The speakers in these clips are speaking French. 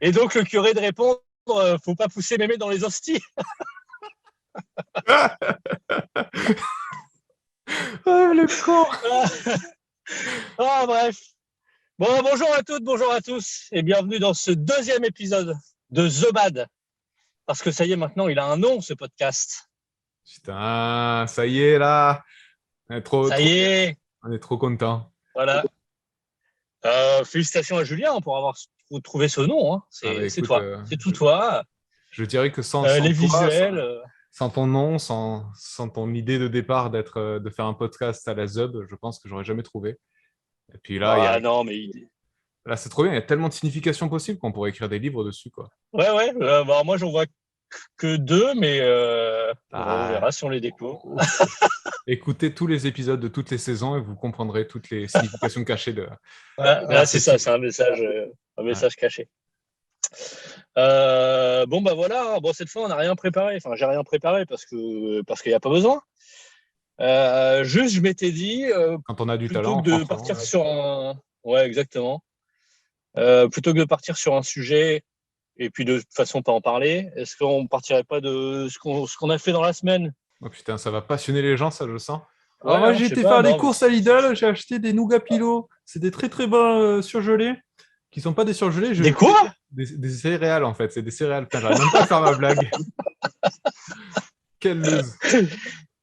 Et donc, le curé de répondre, faut pas pousser mémé dans les hosties. Le con. Bref. Bon, bonjour à toutes, bonjour à tous, et bienvenue dans ce deuxième épisode de The Bad. Parce que ça y est, maintenant, il a un nom, ce podcast. Putain, ça y est, là. On est trop contents. Voilà. Félicitations à Julien pour avoir trouvé ce nom. Hein. C'est écoute, toi. C'est tout toi. Je dirais que sans les toi, visuels. sans ton nom, sans ton idée de départ de faire un podcast à la Zub, je pense que j'aurais jamais trouvé. Et puis là, là, c'est trop bien. Il y a tellement de significations possibles qu'on pourrait écrire des livres dessus, quoi. Ouais. Moi, j'en vois que 2, mais on verra si on les découvre. Écoutez tous les épisodes de toutes les saisons et vous comprendrez toutes les significations cachées de. C'est ça, c'est un message caché. Bon, bah voilà. Bon, cette fois, on n'a rien préparé. Enfin, j'ai rien préparé parce qu'il n'y a pas besoin. Juste, je m'étais dit. Quand on a du plutôt talent. que de partir sur un. Ouais, exactement. Plutôt que de partir sur un sujet et puis de toute façon pas en parler, est-ce qu'on ne partirait pas de ce qu'on a fait dans la semaine? Oh putain, ça va passionner les gens, ça, je le sens. Ouais, alors moi, j'ai été faire des courses à Lidl, j'ai acheté des nougats Pilo. C'est des très très bons surgelés, qui sont pas des surgelés. Des quoi? Des céréales, en fait. C'est des céréales. Putain, j'arrive même pas à faire ma blague. Quelle lose.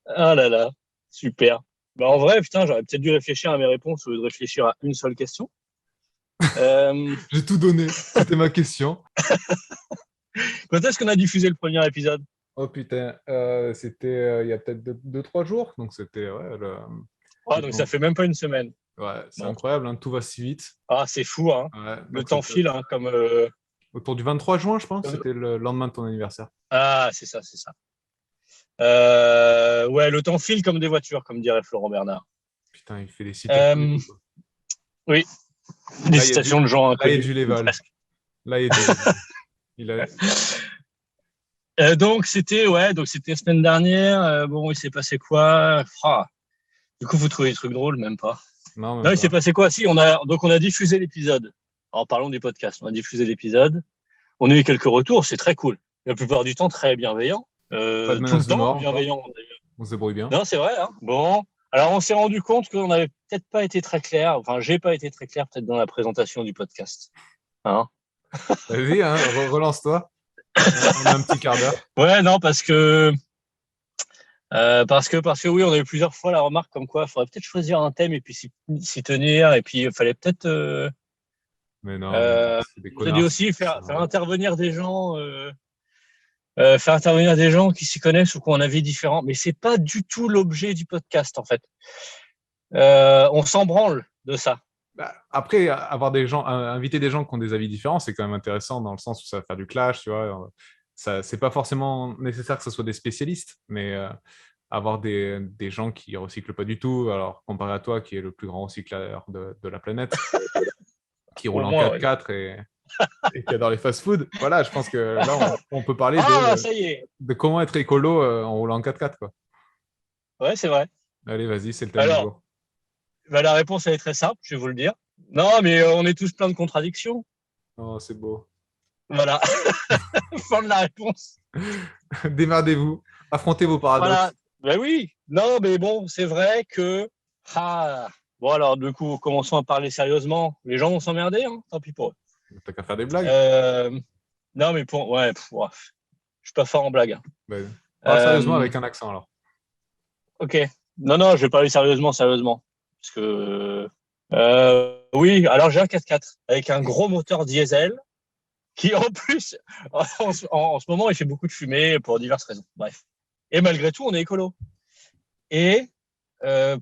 Ah là là, super. Bah, en vrai, putain, j'aurais peut-être dû réfléchir à mes réponses au lieu de réfléchir à une seule question. J'ai tout donné. C'était ma question. Quand est-ce qu'on a diffusé le premier épisode? Oh putain, c'était il y a peut-être 2-3 jours. Donc c'était... donc ça fait même pas une semaine. Ouais, c'est incroyable, hein, tout va si vite. Ah, c'est fou, hein. Ouais, le temps file, hein, comme... Autour du 23 juin, je pense, c'était le lendemain de ton anniversaire. Ah, c'est ça. Ouais, le temps file comme des voitures, comme dirait Florent Bernard. Putain, il fait des citations. Oui, des citations de gens inconnus. Là, il y a du level. Là, il y a du level. Donc, c'était la semaine dernière. Bon, il s'est passé quoi? Du coup, vous trouvez des trucs drôles? Même pas. Non, il s'est passé quoi? Si, on a diffusé l'épisode. Alors, parlons du podcast. On a diffusé l'épisode. On a eu quelques retours. C'est très cool. La plupart du temps, très bienveillant. Pas de tout le temps, mort, bienveillant. On se débrouille bien. Non, c'est vrai. Hein. Bon. Alors, on s'est rendu compte qu'on n'avait peut-être pas été très clair. Enfin, j'ai pas été très clair peut-être dans la présentation du podcast. Hein? Vas-y, hein, relance-toi. On a un petit quart d'heure. Ouais, non, parce que oui, on a eu plusieurs fois la remarque comme quoi il faudrait peut-être choisir un thème et puis s'y tenir. Et puis, il fallait peut-être. Mais non, c'est des on a dit aussi faire intervenir des gens. Faire intervenir des gens qui s'y connaissent ou qui ont un avis différent. Mais c'est pas du tout l'objet du podcast, en fait. On s'en branle de ça. Après, inviter des gens qui ont des avis différents, c'est quand même intéressant dans le sens où ça va faire du clash, tu vois. C'est pas forcément nécessaire que ce soit des spécialistes, mais avoir des gens qui recyclent pas du tout, alors comparé à toi qui est le plus grand recycleur de la planète, qui roule en 4x4 et qui adore les fast-food. Voilà, je pense que là, on peut parler de comment être écolo en roulant en 4x4, quoi. Ouais, c'est vrai. Allez, vas-y, c'est le thème du jour. La réponse, elle est très simple, je vais vous le dire. Non, mais on est tous plein de contradictions. Oh, c'est beau. Voilà. Fin de la réponse. Démerdez-vous. Affrontez vos paradoxes. Voilà. Ben oui. Non, mais bon, c'est vrai que... Bon, alors, du coup, commençons à parler sérieusement. Les gens vont s'emmerder, hein. Tant pis pour eux. T'as qu'à faire des blagues. Non, mais je suis pas fort en blague. Parle sérieusement avec un accent, alors. Ok. Non, je vais parler sérieusement. Parce que... oui, alors j'ai un 4x4 avec un gros moteur diesel qui, en plus, en ce moment, il fait beaucoup de fumée pour diverses raisons. Bref. Et malgré tout, on est écolo. Et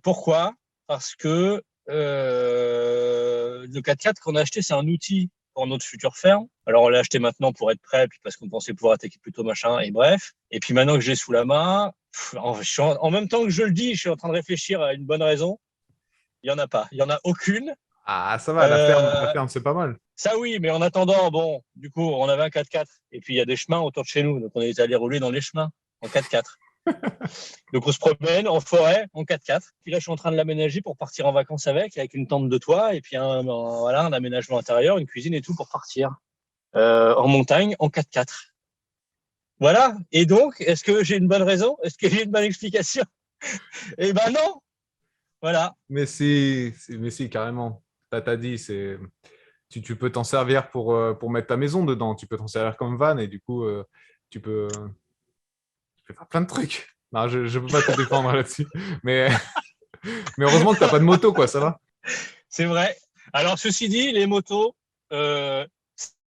pourquoi? Parce que le 4x4 qu'on a acheté, c'est un outil pour notre future ferme. Alors, on l'a acheté maintenant pour être prêt, puis parce qu'on pensait pouvoir attaquer plus tôt, machin, et bref. Et puis maintenant que j'ai sous la main, en même temps que je le dis, je suis en train de réfléchir à une bonne raison. Il n'y en a pas. Il n'y en a aucune. Ah, ça va, la ferme, c'est pas mal. Ça, oui, mais en attendant, bon, du coup, on avait un 4x4. Et puis, il y a des chemins autour de chez nous. Donc, on est allé rouler dans les chemins en 4x4. Donc, on se promène en forêt en 4x4. Puis là, je suis en train de l'aménager pour partir en vacances avec une tente de toit et puis un aménagement intérieur, une cuisine et tout pour partir. en montagne en 4x4. Voilà. Et donc, est-ce que j'ai une bonne raison? Est-ce que j'ai une bonne explication? Eh ben non. Voilà. Mais si, carrément. T'as dit, tu peux t'en servir pour mettre ta maison dedans. Tu peux t'en servir comme van et du coup, tu peux faire plein de trucs. Non, je ne peux pas te défendre là-dessus. Mais, mais heureusement que tu n'as pas de moto, quoi, ça va. C'est vrai. Alors, ceci dit, les motos,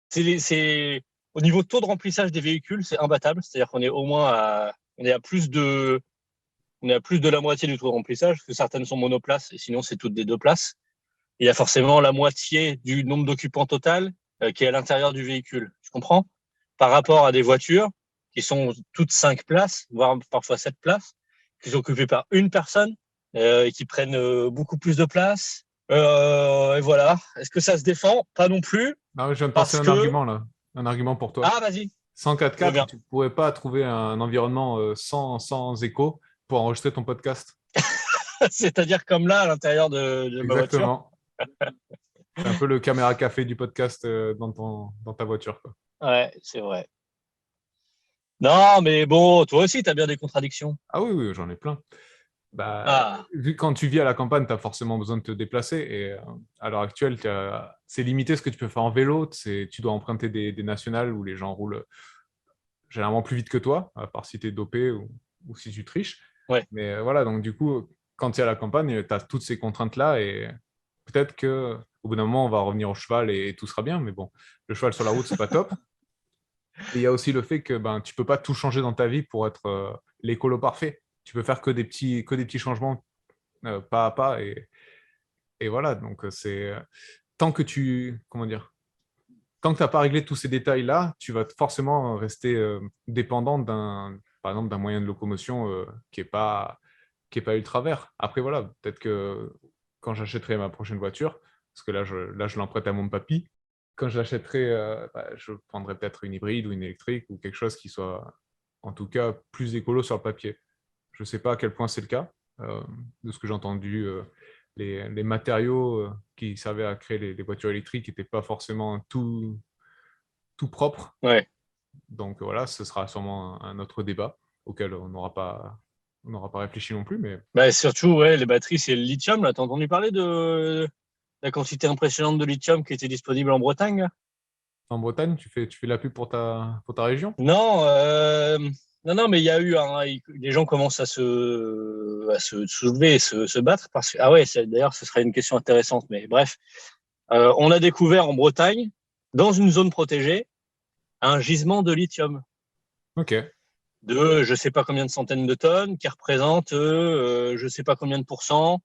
c'est au niveau taux de remplissage des véhicules, c'est imbattable. C'est-à-dire qu'on est au moins on est à plus de la moitié du taux de remplissage, parce que certaines sont monoplaces, et sinon, c'est toutes des 2 places. Il y a forcément la moitié du nombre d'occupants total qui est à l'intérieur du véhicule. Tu comprends? Par rapport à des voitures qui sont toutes 5 places, voire parfois 7 places, qui sont occupées par une personne et qui prennent beaucoup plus de place. Et voilà. Est-ce que ça se défend? Pas non plus. Ah, je viens de penser Parce à un que... argument, là. Un argument pour toi. Ah, vas-y. Sans Je veux 4x4, bien. tu ne pourrais pas trouver un environnement sans écho pour enregistrer ton podcast. C'est-à-dire comme là, à l'intérieur de ma voiture. Exactement. C'est un peu le caméra café du podcast dans ta voiture, quoi. Ouais, c'est vrai. Non, mais bon, toi aussi, tu as bien des contradictions. Ah oui, oui, j'en ai plein. Bah, Ah, vu que quand tu vis à la campagne, tu as forcément besoin de te déplacer. Et à l'heure actuelle, c'est limité ce que tu peux faire en vélo. Tu dois emprunter des nationales où les gens roulent généralement plus vite que toi, à part si tu es dopé ou si tu triches. ouais. Mais voilà, donc du coup, quand tu es à la campagne, tu as toutes ces contraintes-là. Et peut-être qu'au bout d'un moment, on va revenir au cheval et tout sera bien. Mais bon, le cheval sur la route, c'est pas top. Et il y a aussi le fait que tu peux pas tout changer dans ta vie pour être l'écolo parfait. Tu peux faire que des petits changements pas à pas. Et voilà, donc tant que comment dire, tant que tu n'as pas réglé tous ces détails-là, tu vas forcément rester dépendant par exemple, d'un moyen de locomotion qui est pas ultra vert. Après, voilà, peut-être que quand j'achèterai ma prochaine voiture, parce que là, je l'emprunte à mon papy, quand je l'achèterai, je prendrai peut-être une hybride ou une électrique ou quelque chose qui soit, en tout cas, plus écolo sur le papier. Je ne sais pas à quel point c'est le cas. De ce que j'ai entendu, les matériaux qui servaient à créer les voitures électriques n'étaient pas forcément tout propres. Ouais. Donc voilà, ce sera sûrement un autre débat auquel on n'aura pas réfléchi non plus. Mais Bah, surtout, ouais, les batteries, c'est le lithium. Là, t'as entendu parler de la quantité impressionnante de lithium qui était disponible en Bretagne là? en Bretagne, tu fais la pub pour ta région? Non, non, non, mais il y a eu les gens commencent à se soulever et se battre parce que, ah ouais, d'ailleurs, ce serait une question intéressante, mais bref, on a découvert en Bretagne, dans une zone protégée, un gisement de lithium Ok. de je sais pas combien de centaines de tonnes qui représente je sais pas combien de pourcents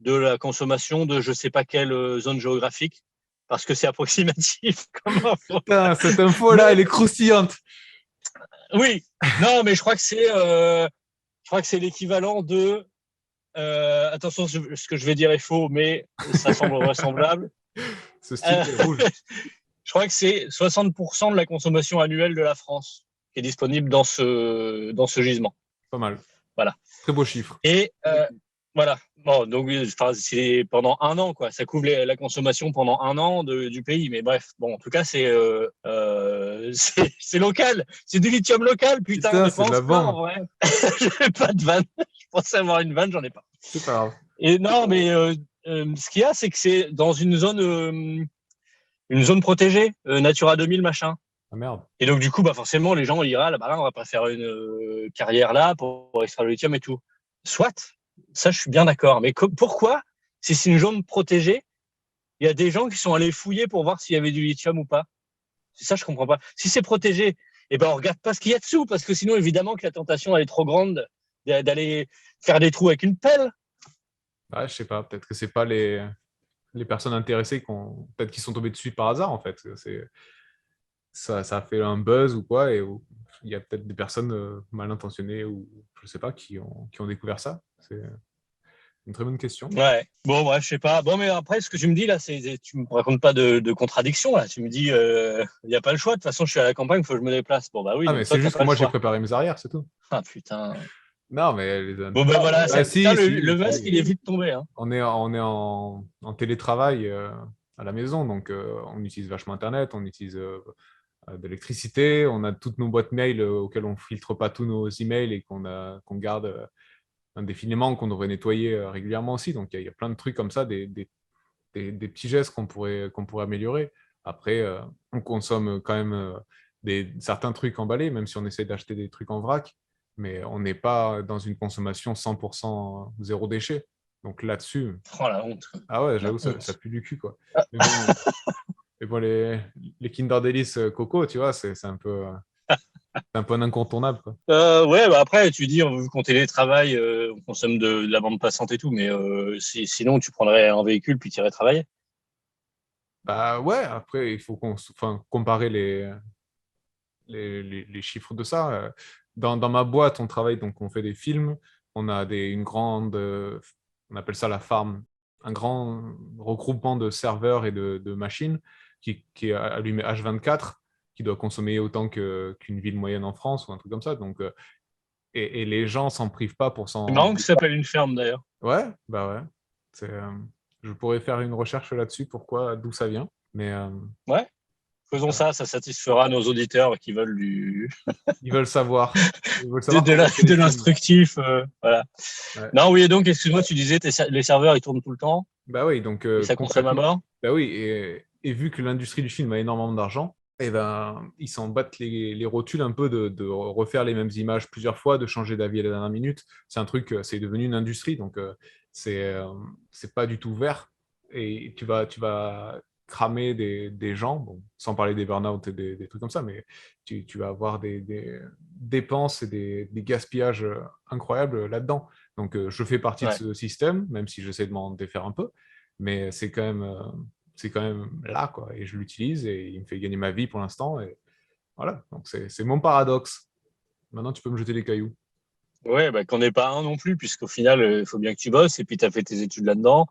de la consommation de je sais pas quelle zone géographique parce que c'est approximatif comme info. Putain, cette info-là, Mais elle est croustillante. oui, non, mais je crois que c'est l'équivalent de attention, ce que je vais dire est faux, mais ça semble vraisemblable. Ce Euh, stick est rouge. je crois que c'est 60% de la consommation annuelle de la France qui est disponible dans ce gisement. Pas mal. Voilà. Très beau chiffre. Et voilà. Bon, donc c'est pendant un an, quoi. Ça couvre la consommation pendant un an du pays. Mais bref, bon, en tout cas, c'est local. C'est du lithium local, putain. Putain, Ne c'est de pense la pas, en vente. vrai. Je n'ai pas de vanne. Je pensais avoir une vanne, j'en ai pas. C'est pas grave. Et non, mais ce qu'il y a, c'est que c'est dans une zone protégée, Natura 2000, machin. Ah merde. Et donc, du coup, bah, forcément, les gens ira là-bas, on va pas faire une carrière là pour extraire le lithium et tout. Soit, ça, je suis bien d'accord. Mais pourquoi, si c'est une zone protégée, il y a des gens qui sont allés fouiller pour voir s'il y avait du lithium ou pas? C'est ça, je comprends pas. Si c'est protégé, eh ben, on regarde pas ce qu'il y a dessous, parce que sinon, évidemment, que la tentation, elle est trop grande d'aller faire des trous avec une pelle. Ouais, je sais pas. Peut-être que c'est pas les personnes intéressées peut-être qu'ils sont tombés dessus par hasard, en fait. Ça a fait un buzz ou quoi, et il y a peut-être des personnes mal intentionnées ou je sais pas qui ont découvert ça. C'est une très bonne question. Ouais. Bon, bref, je sais pas. Bon, mais après, ce que tu me dis là, tu me racontes pas de contradiction là. Tu me dis, il n'y a pas le choix. De toute façon, je suis à la campagne, il faut que je me déplace. Bon, bah oui, Ah, mais donc toi, c'est t'as juste pas que le moi, j'ai choix. préparé mes arrières, c'est tout. Ah putain. Non, mais Bon, ben voilà, ah, putain, si, le si, masque, si. il est vite tombé. Hein. On est en télétravail à la maison. Donc, on utilise vachement Internet, on utilise de l'électricité, on a toutes nos boîtes mail auxquelles on filtre pas tous nos emails et qu'on garde indéfiniment, qu'on devrait nettoyer régulièrement aussi. Donc, il y a plein de trucs comme ça, des petits gestes qu'on pourrait améliorer. Après, on consomme quand même certains trucs emballés, même si on essaie d'acheter des trucs en vrac, mais on n'est pas dans une consommation 100% zéro déchet. Donc là-dessus, Oh, la honte. ah ouais, La j'avoue, ça honte. pue du cul, quoi. Ah, Mais bon, les Kinder Delice Coco, tu vois, c'est un peu un incontournable, quoi. ouais, bah après, tu dis, vu qu'on télétravaille, on consomme de la bande passante et tout, mais sinon, tu prendrais un véhicule puis tu irais travailler. Bah ouais, après, il faut comparer les chiffres de ça. Dans ma boîte, on travaille, donc on fait des films. On a une grande, on appelle ça la farm, un grand regroupement de serveurs et de machines qui est allumé H24, qui doit consommer autant qu'une ville moyenne en France ou un truc comme ça. Donc, et les gens s'en privent pas pour C'est s'en... marrant que ça s'appelle une ferme d'ailleurs. Ouais, bah ouais. Je pourrais faire une recherche là-dessus, d'où ça vient. Mais Ouais, faisons ça, ça satisfera nos auditeurs qui veulent ils veulent savoir. Ils veulent savoir comment on fait les de films. l'instructif. Voilà. Ouais. Non, oui, et donc, excuse-moi, tu disais, les serveurs, ils tournent tout le temps Bah oui, donc et ça consomme à concrètement, mort. bah oui, et vu que l'industrie du film a énormément d'argent, eh ben, ils s'en battent les rotules un peu de refaire les mêmes images plusieurs fois, de changer d'avis à la dernière minute. C'est un truc, c'est devenu une industrie, donc c'est euh, c'est pas du tout vert. Et tu vas cramer des gens, bon, sans parler des burn-out et des trucs comme ça, mais tu vas avoir des dépenses et des gaspillages incroyables là-dedans. Donc, je fais partie de Ouais. ce système, même si j'essaie de m'en défaire un peu, mais c'est quand même là, quoi. Et je l'utilise et il me fait gagner ma vie pour l'instant. Et voilà, donc c'est mon paradoxe. Maintenant, tu peux me jeter des cailloux. Ouais, bah, qu'on n'est pas un non plus, puisqu'au final, il faut bien que tu bosses et puis tu as fait tes études là-dedans.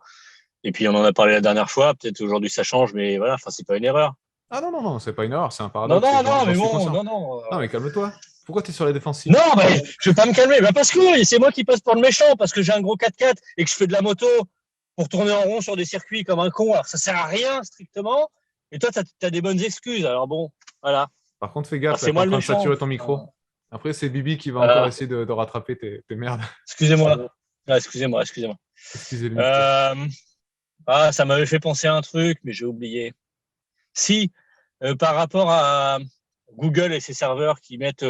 Et puis, on en a parlé la dernière fois. Peut-être aujourd'hui, ça change, mais voilà, enfin, c'est pas une erreur. Ah non, non, non, c'est pas une erreur, c'est un Non, paradoxe et non, j'en non, j'en mais suis bon, conscient. non, non. Non, mais calme-toi. Pourquoi tu es sur les défensives? Non, mais je vais pas me calmer. Bah, parce que c'est moi qui passe pour le méchant, parce que j'ai un gros 4x4 et que je fais de la moto pour tourner en rond sur des circuits comme un con. Alors, ça sert à rien, strictement. Et toi, tu as des bonnes excuses. Alors, bon, voilà. Par contre, fais Alors, gaffe, là, c'est tu es en moi le train de méchant. saturer ton micro. Après, c'est Bibi qui va encore Euh, essayer de rattraper tes merdes. excusez-moi. Ah, excusez-moi, excusez-moi. Excusez le micro. Euh, ça m'avait fait penser à un truc, mais j'ai oublié. Si, par rapport à Google et ses serveurs qui mettent,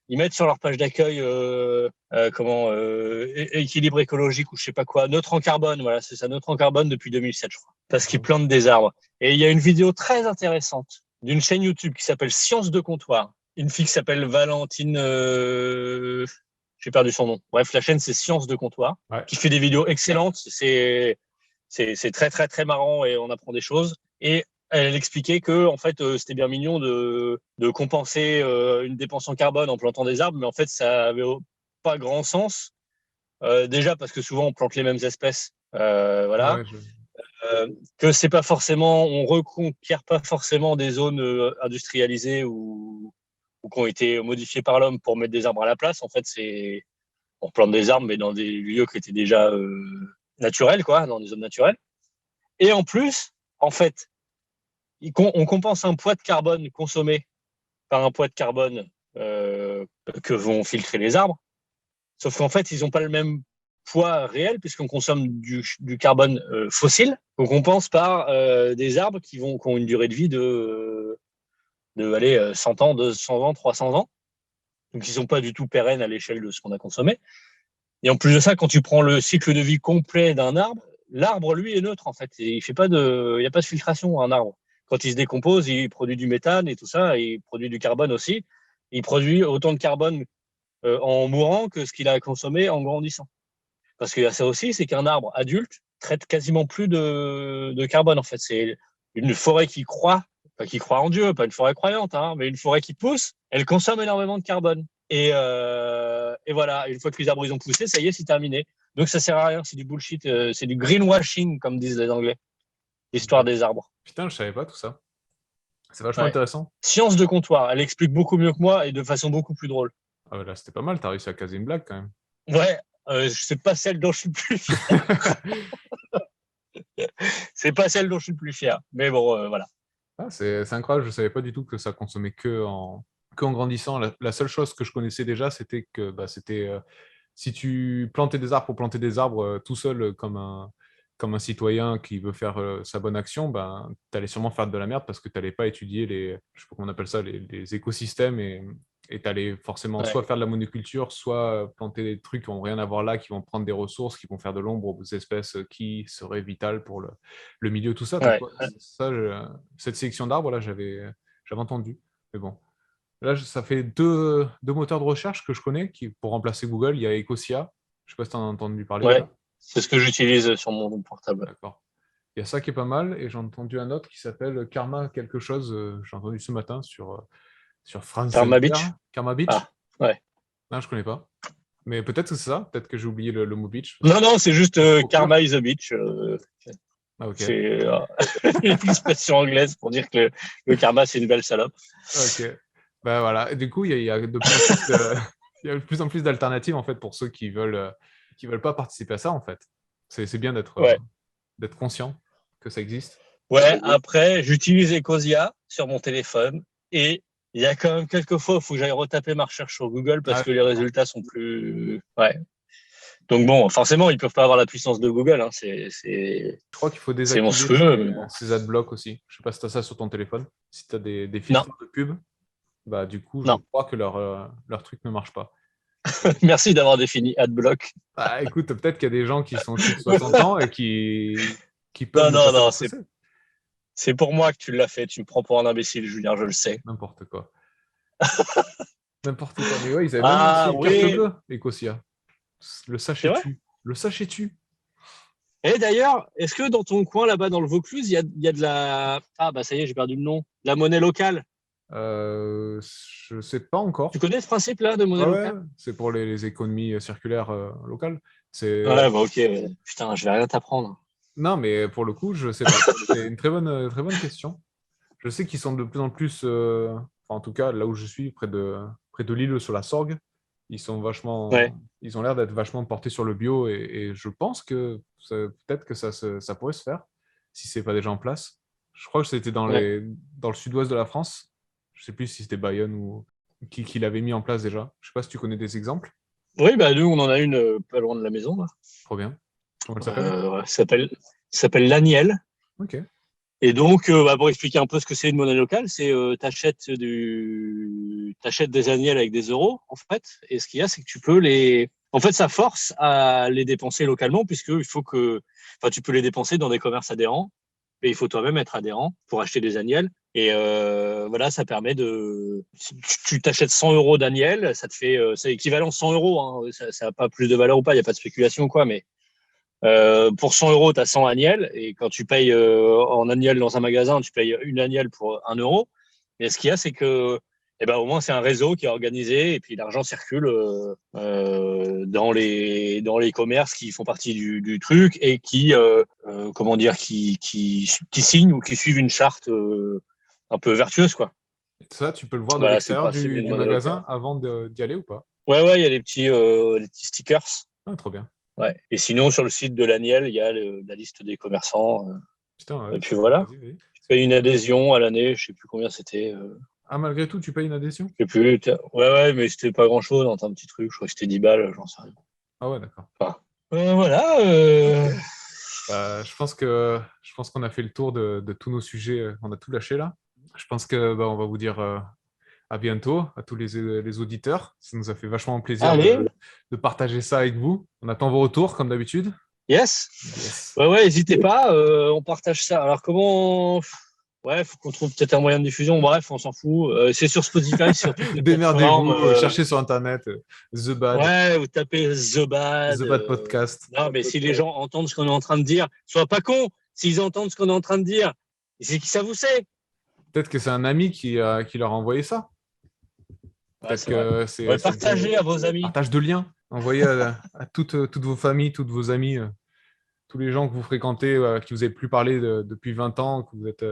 ils mettent sur leur page d'accueil équilibre écologique ou je sais pas quoi, neutre en carbone, voilà, c'est ça, neutre en carbone depuis 2007, je crois, parce qu'ils plantent des arbres. Et il y a une vidéo très intéressante d'une chaîne YouTube qui s'appelle Science de comptoir. Une fille qui s'appelle Valentine, j'ai perdu son nom. Bref, la chaîne c'est Science de comptoir, Ouais. qui fait des vidéos excellentes. C'est très très très marrant et on apprend des choses. Et elle expliquait que en fait c'était bien mignon de compenser une dépense en carbone en plantant des arbres, mais en fait ça avait pas grand sens. Déjà parce que souvent on plante les mêmes espèces, voilà. Ouais, Que c'est pas forcément, on reconquiert pas forcément des zones industrialisées ou qui ont été modifiées par l'homme pour mettre des arbres à la place. En fait, c'est on plante des arbres mais dans des lieux qui étaient déjà naturels, quoi, dans des zones naturelles. Et en plus, en fait, on compense un poids de carbone consommé par un poids de carbone que vont filtrer les arbres. Sauf qu'en fait, ils n'ont pas le même poids réel puisqu'on consomme du carbone fossile qu'on compense par des arbres qui ont une durée de vie de allez, 100 ans, 200 ans, 300 ans. Donc, ils ne sont pas du tout pérennes à l'échelle de ce qu'on a consommé. Et en plus de ça, quand tu prends le cycle de vie complet d'un arbre, l'arbre, lui, est neutre, en fait. Et il n'y a pas de filtration, un arbre. Quand il se décompose, il produit du méthane et tout ça, et il produit du carbone aussi. Il produit autant de carbone en mourant que ce qu'il a consommé en grandissant. Parce qu'il y a ça aussi, c'est qu'un arbre adulte traite quasiment plus de carbone, en fait. C'est une forêt qui croît, pas qui croit en Dieu, pas une forêt croyante, hein, mais une forêt qui pousse, elle consomme énormément de carbone. Et voilà, une fois que les arbres ils ont poussé, ça y est, c'est terminé. Donc ça sert à rien, c'est du bullshit, c'est du greenwashing, comme disent les Anglais, l'histoire des arbres. putain, je savais pas tout ça. C'est vachement Ouais. intéressant. Science de comptoir, elle explique beaucoup mieux que moi et de façon beaucoup plus drôle. Ah ouais, là, c'était pas mal, t'as réussi à caser une blague quand même. Ouais, c'est pas celle dont je suis plus fier. C'est pas celle dont je suis le plus fier. Mais bon, voilà. Ah, c'est incroyable, je ne savais pas du tout que ça consommait que en grandissant. La seule chose que je connaissais déjà, c'était que si tu plantais des arbres pour planter des arbres tout seul comme un citoyen qui veut faire sa bonne action, ben, tu allais sûrement faire de la merde parce que tu n'allais pas étudier je sais pas comment on appelle ça, les écosystèmes et tu allais forcément soit Ouais. faire de la monoculture, soit planter des trucs qui n'ont rien à voir là, qui vont prendre des ressources, qui vont faire de l'ombre aux espèces qui seraient vitales pour le milieu, tout ça. Donc, Ouais. cette sélection d'arbres, là, j'avais entendu. Mais bon. Là, ça fait deux moteurs de recherche que je connais pour remplacer Google. Il y a Ecosia. Je ne sais pas si tu en as entendu parler Ouais. déjà. C'est ce que j'utilise sur mon portable. D'accord. Il y a ça qui est pas mal. Et j'ai entendu un autre qui s'appelle Karma quelque chose. J'ai entendu ce matin sur France Karma Inter. Beach. Karma Beach. Ah, ouais. Non, je ne connais pas. Mais peut-être que c'est ça. Peut-être que j'ai oublié le mot beach. Non, non, c'est juste Trop clair. Karma is a beach. Ah, ok. C'est une expression anglaise pour dire que le karma, c'est une belle salope. Ok. Ben voilà. Et du coup, il y a de plus en plus il y a de plus en plus d'alternatives en fait pour ceux qui veulent pas participer à ça en fait. C'est bien Ouais. d'être conscient que ça existe. Ouais, après, j'utilise Ecosia sur mon téléphone et il y a quand même quelques fois, il faut que j'aille retaper ma recherche sur Google parce Ah, que les résultats sont plus. Ouais. Donc bon, forcément, ils peuvent pas avoir la puissance de Google. Hein. je crois qu'il faut C'est désactiver monstrueux, mais bon. ces adblocks aussi. Je sais pas si tu as ça sur ton téléphone. Si tu as des Non, filtres de pub, bah du coup, je non. crois que leur truc ne marche pas. Merci d'avoir défini AdBlock. Bah écoute, peut-être qu'il y a des gens qui sont au-dessus de 60 ans et qui peuvent Non, ne pas non, savoir non, ce que c'est. c'est pour moi que tu l'as fait. Tu me prends pour un imbécile, Julien, je le sais. N'importe quoi. N'importe quoi. Mais ouais, ils avaient même Ah lancé carte oui, bleue, Ecosia. Le c'est vrai. sachet-tu. Le sachet-tu. Et d'ailleurs, est-ce que dans ton coin là-bas, dans le Vaucluse, il y a de la. Ah bah ça y est, j'ai perdu le nom. La monnaie locale. Je sais pas Tu encore. connais ce principe-là de monnaie Ouais, ouais, locale? c'est pour les économies circulaires locales. Ouais, bah ok. Ouais. Putain, je vais rien t'apprendre. Non, mais pour le coup, je sais pas. C'est une très bonne question. Je sais qu'ils sont de plus en plus, enfin, en tout cas, là où je suis, près de l'île sur la Sorgue, Ouais, ils ont l'air d'être vachement portés sur le bio et je pense que peut-être que ça pourrait se faire si c'est pas déjà en place. Je crois que c'était ouais. dans le sud-ouest de la France. Je sais plus si c'était Bayonne ou qui l'avait mis en place déjà. Je sais pas si tu connais des exemples. Oui, bah nous, on en a une pas loin de la maison, là. Trop bien. Comment elle s'appelle? Ça s'appelle l'Aniel. Ok. Et donc, bah, pour expliquer un peu ce que c'est une monnaie locale, c'est t'achètes des annuels avec des euros, en fait. Et ce qu'il y a, c'est que tu peux les. En fait, ça force à les dépenser localement, puisque il faut que. Enfin, tu peux les dépenser dans des commerces adhérents, et il faut toi-même être adhérent pour acheter des annuels. Et voilà, ça permet de. Si tu t'achètes 100 euros d'annuel, ça te fait. C'est équivalent 100 euros. Hein. Ça n'a pas plus de valeur ou pas, il n'y a pas de spéculation, quoi, mais pour 100 euros, tu as 100 annuels. Et quand tu payes en annuel dans un magasin, tu payes une annuelle pour 1 euro. Et ce qu'il y a, c'est que eh ben, au moins, c'est un réseau qui est organisé et puis l'argent circule dans les commerces qui font partie du truc et comment dire, qui signent ou qui suivent une charte un peu vertueuse, quoi. Ça, tu peux le voir de Voilà, c'est le l'extérieur principe du d'une monnaie locale. magasin avant d'y aller ou pas? Ouais, ouais, il y a les petits stickers. Ah, trop bien. Ouais. Et sinon, sur le site de l'Aniel, il y a la liste des commerçants. Putain, Et ouais, puis voilà. vas-y, vas-y. Tu payes une adhésion à l'année, je sais plus combien c'était. Ah, malgré tout, tu payes une adhésion? Je sais plus. Ouais, ouais, mais c'était pas grand-chose dans un petit truc. Je crois que c'était 10 balles, j'en sais rien. Ah ouais, d'accord. Enfin, voilà. Ok. Bah, je pense qu'on a fait le tour de tous nos sujets. On a tout lâché là. Je pense que on va vous dire à bientôt à tous les auditeurs. Ça nous a fait vachement plaisir Allez, de partager ça avec vous. On attend vos retours comme d'habitude. yes. Yes. Ouais, ouais, n'hésitez pas. On partage ça. Alors, comment. Ouais, faut qu'on trouve peut-être un moyen de diffusion. Bref, on s'en fout. C'est sur Spotify, sur toutes les plateformes. Démerdez-vous, cherchez sur internet The Bad, Ouais, vous tapez The Bad. The Bad Podcast. Non, mais si les gens entendent ce qu'on est en train de dire, sois pas con. S'ils entendent ce qu'on est en train de dire, c'est qui ça vous sait. Peut-être que c'est un ami qui leur a envoyé ça. Ouais, Peut-être c'est vrai. que Ouais, c'est partagez à vos amis. partage de liens. Envoyez à toutes vos familles, toutes vos amis, tous les gens que vous fréquentez, qui vous avez plus parlé depuis 20 ans, que vous êtes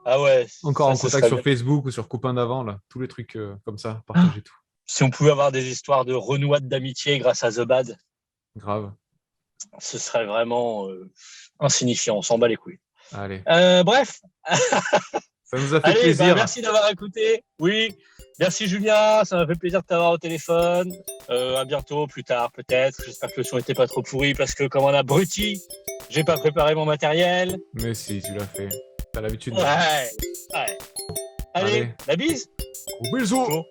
Ah ouais, encore ça, en ce contact serait sur bien. Facebook ou sur Copain d'avant, là. Tous les trucs comme ça, Ah, partagez tout. si on pouvait avoir des histoires de renouade d'amitié grâce à The Bad. Grave. ce serait vraiment insignifiant. On s'en bat les couilles. Allez, Bref, ça nous a fait allez, plaisir. merci d'avoir écouté. Oui, merci Julien, ça m'a fait plaisir de t'avoir au téléphone. À bientôt, plus tard peut-être. J'espère que le son n'était pas trop pourri parce que comme un abruti, j'ai pas préparé mon matériel. Mais si, tu l'as fait. T'as l'habitude. Ouais. Allez, Allez. la bise. Gros bisous. Ciao.